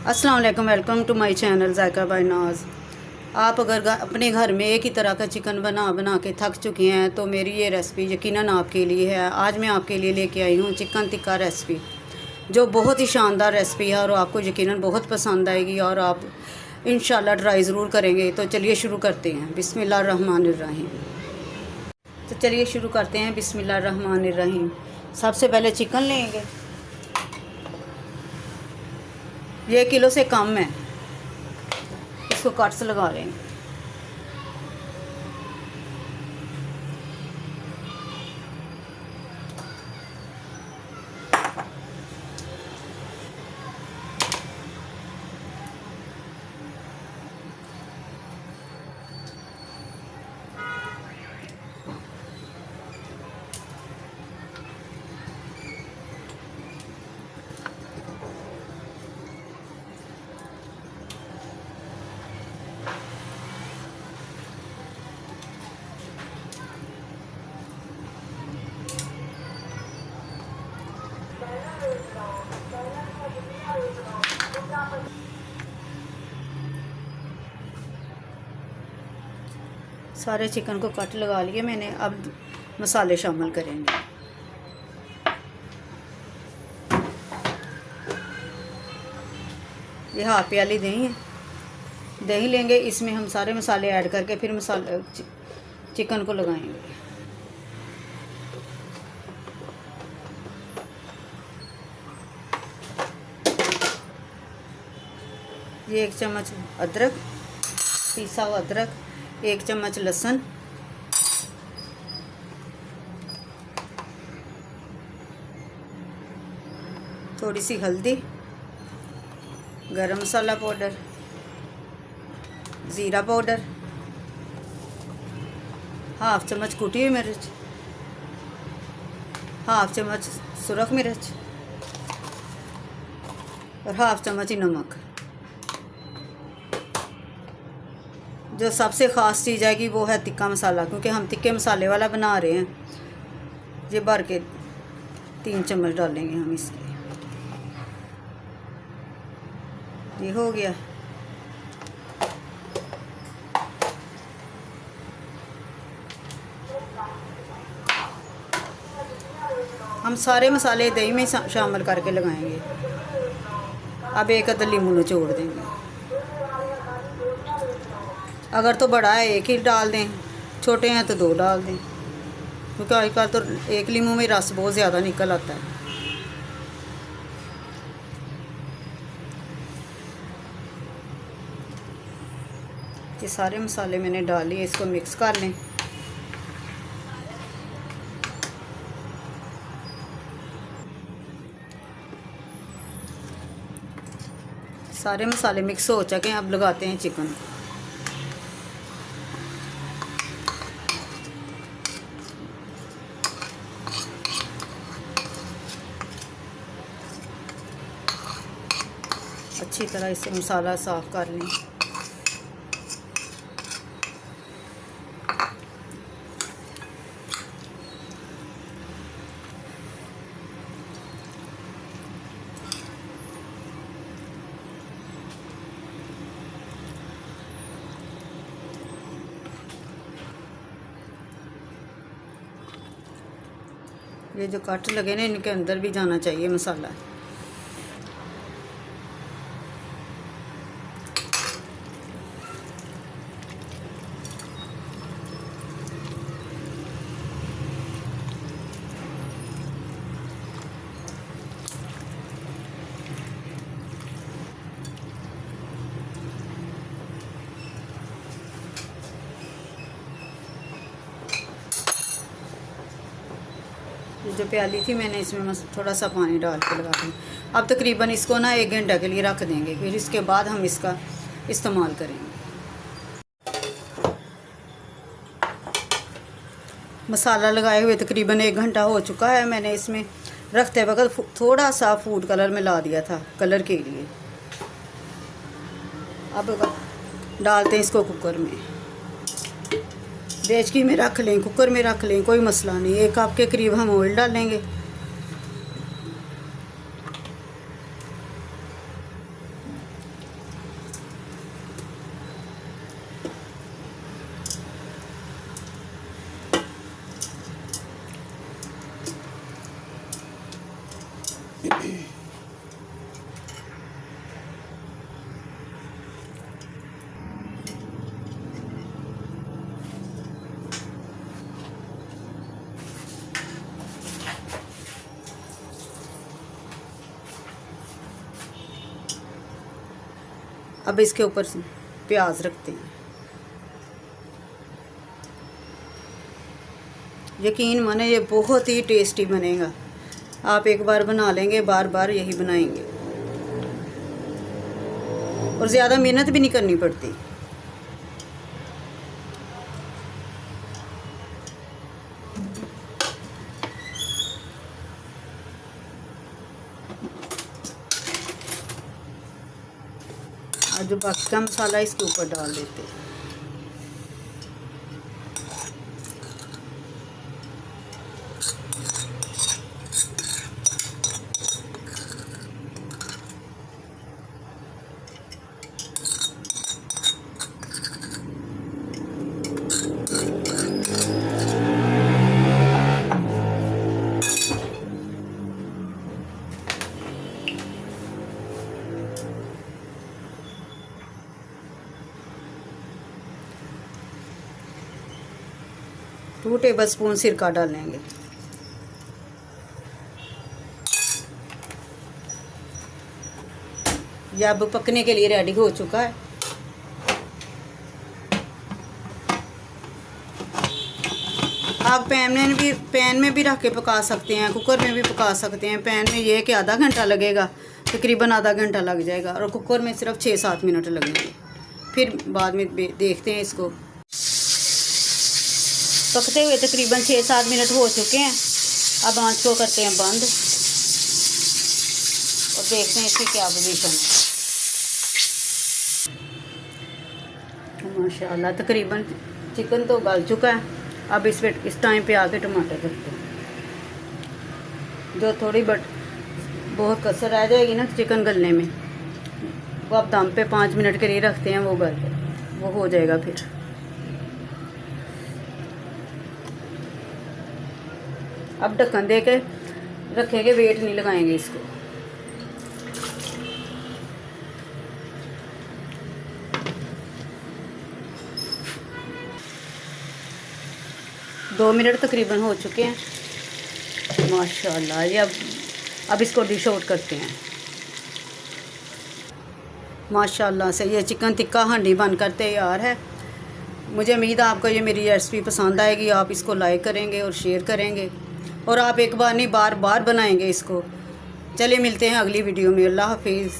अस्सलाम वालेकुम, welcome to my channel Zaika by Naaz. आप अगर अपने घर में एक ही तरह का चिकन बना बना के थक चुके हैं तो मेरी ये रेसिपी यकीनन आपके लिए है। आज मैं आपके लिए लेके आई हूँ चिकन टिक्का रेसिपी, जो बहुत ही शानदार रेसिपी है और आपको यकीनन बहुत पसंद आएगी और आप इंशाल्लाह ट्राई ज़रूर करेंगे। तो चलिए शुरू करते हैं। बिस्मिल्लाहिर्रहमानिर्रहीम। तो चलिए शुरू करते हैं। बिस्मिल्लाहिर्रहमानिर्रहीम। सबसे पहले चिकन लेंगे, ये किलो से कम है। इसको कट्स लगा लेंगे। सारे चिकन को कट लगा लिए मैंने। अब मसाले शामिल करेंगे। ये हाफ प्याली दही है, दही लेंगे। इसमें हम सारे मसाले ऐड करके फिर मसाले चिकन को लगाएंगे। ये 1 चम्मच अदरक, पिसा हुआ अदरक, 1 चम्मच लहसुन, थोड़ी सी हल्दी, गरम मसाला पाउडर, ज़ीरा पाउडर, हाफ चम्मच कुटी हुई मिर्च, हाफ चम्मच सुरख मिर्च और हाफ चम्मच ही नमक। जो सबसे ख़ास चीज़ आएगी वो है टिक्का मसाला, क्योंकि हम टिक्के मसाले वाला बना रहे हैं। ये भर के 3 चम्मच डालेंगे हम इसके। ये हो गया। हम सारे मसाले दही में शामिल करके लगाएंगे। अब एक अदर नींबू निचोड़ देंगे। अगर तो बड़ा है 1 ही डाल दें, छोटे हैं तो 2 डाल दें, क्योंकि आजकल तो 1 नींबू में रस बहुत ज़्यादा निकल आता है। ये सारे मसाले मैंने डाल लिए, इसको मिक्स कर लें। सारे मसाले मिक्स हो चुके हैं। अब लगाते हैं चिकन। अच्छी तरह इसे मसाला साफ़ कर लें। ये जो कट लगे ना, इनके अंदर भी जाना चाहिए मसाला। जो प्याली थी मैंने इसमें थोड़ा सा पानी डाल के लगा दिया। अब तकरीबन इसको ना 1 घंटा के लिए रख देंगे, फिर इसके बाद हम इसका इस्तेमाल करेंगे। मसाला लगाए हुए तकरीबन 1 घंटा हो चुका है। मैंने इसमें रखते वक्त थोड़ा सा फूड कलर मिला दिया था, कलर के लिए। अब डालते हैं इसको कुकर में। डेचकी में रख लें, कुकर में रख लें, कोई मसला नहीं। 1 कप के करीब हम ऑयल डालेंगे। अब इसके ऊपर प्याज रखते हैं। यकीन माने ये बहुत ही टेस्टी बनेगा। आप एक बार बना लेंगे, बार बार यही बनाएंगे और ज़्यादा मेहनत भी नहीं करनी पड़ती। और जो बाकी का मसाला इसके ऊपर डाल देते हैं। टू टेबल स्पून सिरका डालेंगे। यह अब पकने के लिए रेडी हो चुका है। आप पैन में भी रख के पका सकते हैं, कुकर में भी पका सकते हैं। पैन में ये कि आधा घंटा लगेगा, तकरीबन आधा घंटा लग जाएगा, और कुकर में सिर्फ 6-7 मिनट लगेंगे। फिर बाद में देखते हैं इसको। पकते हुए तकरीबन 6-7 मिनट हो चुके हैं। अब आंच को करते हैं बंद और देखते हैं इसकी क्या पोजीशन है। माशाल्लाह तकरीबन चिकन तो गल चुका है। अब इस टाइम पे आके टमाटर रखते हैं। जो थोड़ी बहुत कसर रह जाएगी ना चिकन गलने में, वो आप दम पे 5 मिनट के लिए रखते हैं, वो हो जाएगा। फिर अब ढक्कन दे के रखेंगे, वेट नहीं लगाएंगे इसको। दो मिनट तकरीबन हो चुके हैं। माशाल्लाह। ये अब इसको डिश आउट करते हैं। माशाल्लाह से ये चिकन टिक्का हांडी बनकर तैयार है। मुझे उम्मीद है आपको ये मेरी रेसिपी पसंद आएगी। आप इसको लाइक करेंगे और शेयर करेंगे, और आप एक बार नहीं बार बार बनाएंगे इसको। चलिए मिलते हैं अगली वीडियो में। अल्लाह हाफिज़।